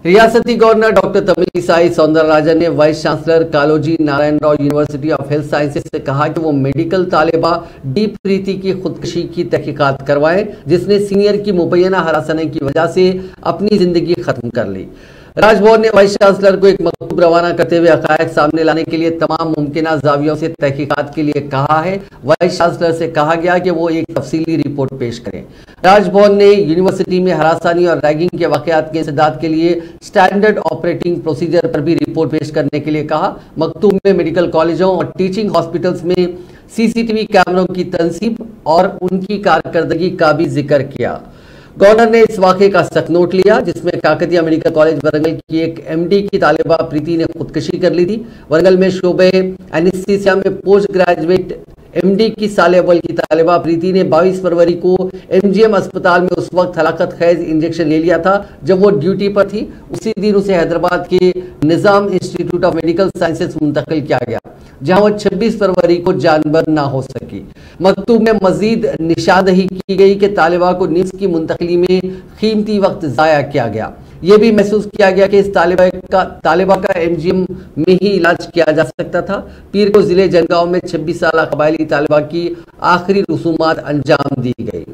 ریاستی governor doctor Tamilisai Soundararajan نے vice chancellor Kaloji Narayana Rao university of health sciences سے کہا کہ وہ میڈیکل طالبہ ڈی پریتی کی خودکشی کی تحقیقات کروائیں جس نے سینئر کی مبینہ ہراسانی کی وجہ سے اپنی زندگی ختم کر لی۔ راج بھون نے وائس چانسلر کو ایک مکتوب روانہ کرتے ہوئے حقائق سامنے لانے کے لیے تمام ممکنہ زاویوں سے تحقیقات کے لیے کہا ہے۔ وائس چانسلر سے کہا گیا کہ وہ ایک تفصیلی رپورٹ پیش کریں۔ راج بھون نے یونیورسٹی میں ہراسانی اور ریگنگ کے واقعات کے انسداد کے لیے سٹینڈرڈ آپریٹنگ پروسیجر پر بھی رپورٹ پیش کرنے کے لیے کہا۔ مکتوب میں میڈیکل کالجوں اور ٹیچنگ ہاسپٹلز میں سی سی ٹی وی کیمروں کی تنصیب اور ان کی کارکردگی کا بھی ذکر کیا۔ گورنر نے اس واقعے کا سخت نوٹ لیا جس میں کاکتیہ میڈیکل کالج ورنگل کی ایک ایم ڈی کی طالبہ پریتی نے خودکشی کر لی تھی۔ ورنگل میں شعبہ اینستھیسیا میں پوسٹ گریجویٹ ایم ڈی کی سال اول کی طالبہ پریتی نے 22 فروری کو ایم جی ایم اسپتال میں اس وقت ہلاکت خیز انجیکشن لے لیا تھا جب وہ ڈیوٹی پر تھی۔ اسی دن اسے حیدرآباد کے نظام انسٹیٹیوٹ آف میڈیکل سائنسز منتقل کیا گیا جہاں وہ 26 فروری کو جانبر نہ ہو سکی۔ مکتوب میں مزید نشاندہی کی گئی کہ طالبہ کو نیمز کی منتقلی میں قیمتی وقت ضائع کیا گیا۔ یہ بھی محسوس کیا گیا کہ اس طالبہ کا ایم جی ایم میں ہی علاج کیا جا سکتا تھا۔ پیر کو ضلع جنگاؤں میں 26 سالہ قبائلی طالبہ کی آخری رسومات انجام دی گئی۔